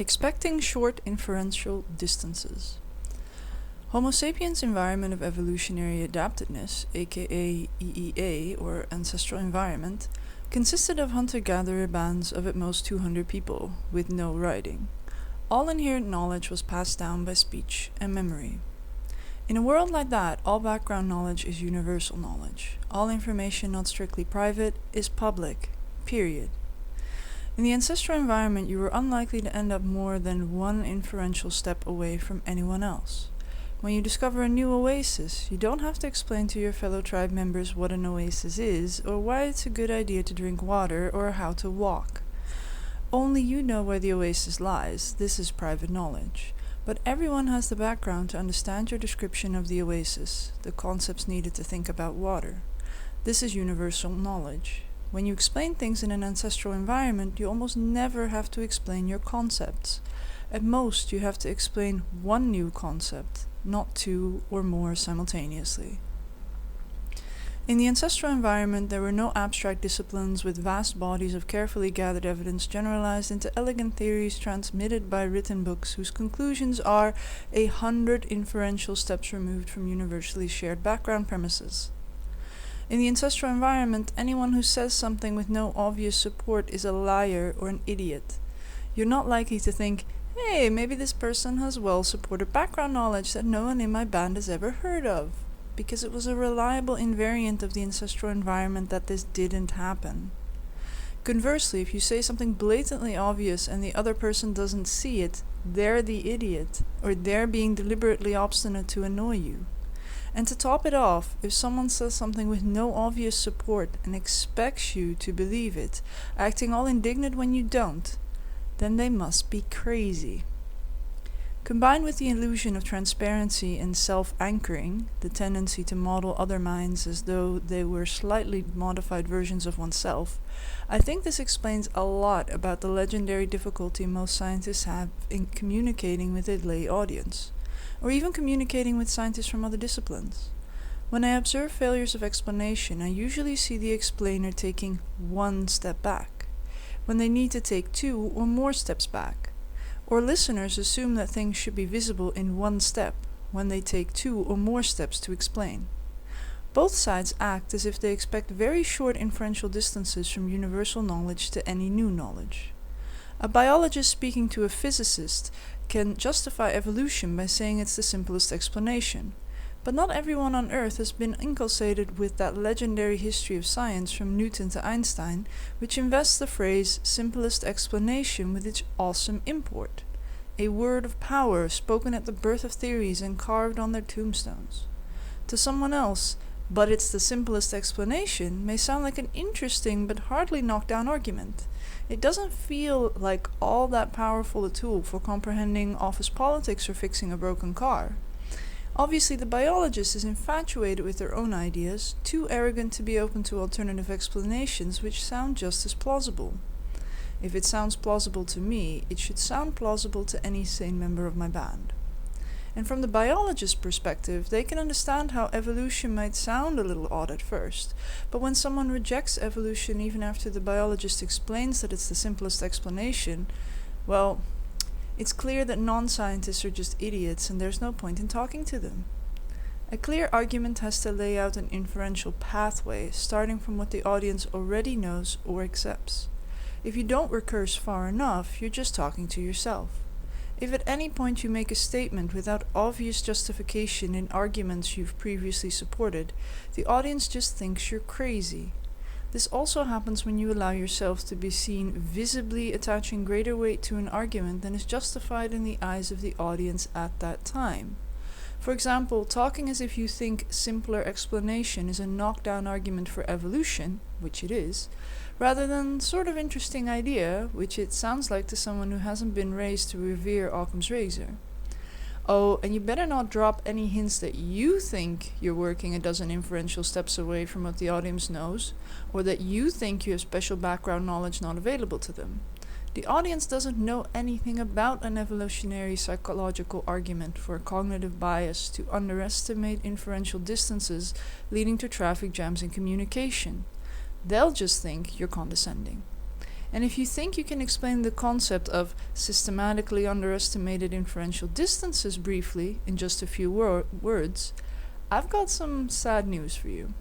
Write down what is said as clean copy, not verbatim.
Expecting short inferential distances. Homo sapiens' environment of evolutionary adaptedness, aka EEA or ancestral environment, consisted of hunter-gatherer bands of at most 200 people, with no writing. All inherent knowledge was passed down by speech and memory. In a world like that, all background knowledge is universal knowledge. All information not strictly private is public, period. In the ancestral environment, you were unlikely to end up more than one inferential step away from anyone else. When you discover a new oasis, you don't have to explain to your fellow tribe members what an oasis is, or why it's a good idea to drink water, or how to walk. Only you know where the oasis lies. This is private knowledge. But everyone has the background to understand your description of the oasis, the concepts needed to think about water. This is universal knowledge. When you explain things in an ancestral environment, you almost never have to explain your concepts. At most, you have to explain one new concept, not two or more simultaneously. In the ancestral environment, there were no abstract disciplines with vast bodies of carefully gathered evidence generalized into elegant theories transmitted by written books whose conclusions are 100 inferential steps removed from universally shared background premises. In the ancestral environment, anyone who says something with no obvious support is a liar or an idiot. You're not likely to think, hey, maybe this person has well-supported background knowledge that no one in my band has ever heard of, because it was a reliable invariant of the ancestral environment that this didn't happen. Conversely, if you say something blatantly obvious and the other person doesn't see it, they're the idiot, or they're being deliberately obstinate to annoy you. And to top it off, if someone says something with no obvious support and expects you to believe it, acting all indignant when you don't, then they must be crazy. Combined with the illusion of transparency and self-anchoring, the tendency to model other minds as though they were slightly modified versions of oneself, I think this explains a lot about the legendary difficulty most scientists have in communicating with a lay audience, or even communicating with scientists from other disciplines. When I observe failures of explanation, I usually see the explainer taking one step back, when they need to take two or more steps back. Or listeners assume that things should be visible in one step, when they take two or more steps to explain. Both sides act as if they expect very short inferential distances from universal knowledge to any new knowledge. A biologist speaking to a physicist can justify evolution by saying it's the simplest explanation, but not everyone on Earth has been inculcated with that legendary history of science from Newton to Einstein, which invests the phrase simplest explanation with its awesome import, a word of power spoken at the birth of theories and carved on their tombstones. To someone else, but it's the simplest explanation may sound like an interesting but hardly knockdown argument. It doesn't feel like all that powerful a tool for comprehending office politics or fixing a broken car. Obviously, the biologist is infatuated with their own ideas, too arrogant to be open to alternative explanations which sound just as plausible. If it sounds plausible to me, it should sound plausible to any sane member of my band. And from the biologist's perspective, they can understand how evolution might sound a little odd at first, but when someone rejects evolution even after the biologist explains that it's the simplest explanation, well, it's clear that non-scientists are just idiots and there's no point in talking to them. A clear argument has to lay out an inferential pathway, starting from what the audience already knows or accepts. If you don't recurse far enough, you're just talking to yourself. If at any point you make a statement without obvious justification in arguments you've previously supported, the audience just thinks you're crazy. This also happens when you allow yourself to be seen visibly attaching greater weight to an argument than is justified in the eyes of the audience at that time. For example, talking as if you think simpler explanation is a knockdown argument for evolution, which it is, rather than sort of interesting idea, which it sounds like to someone who hasn't been raised to revere Occam's razor. Oh, and you better not drop any hints that you think you're working a dozen inferential steps away from what the audience knows, or that you think you have special background knowledge not available to them. The audience doesn't know anything about an evolutionary psychological argument for a cognitive bias to underestimate inferential distances leading to traffic jams in communication. They'll just think you're condescending. And if you think you can explain the concept of systematically underestimated inferential distances briefly in just a few words, I've got some sad news for you.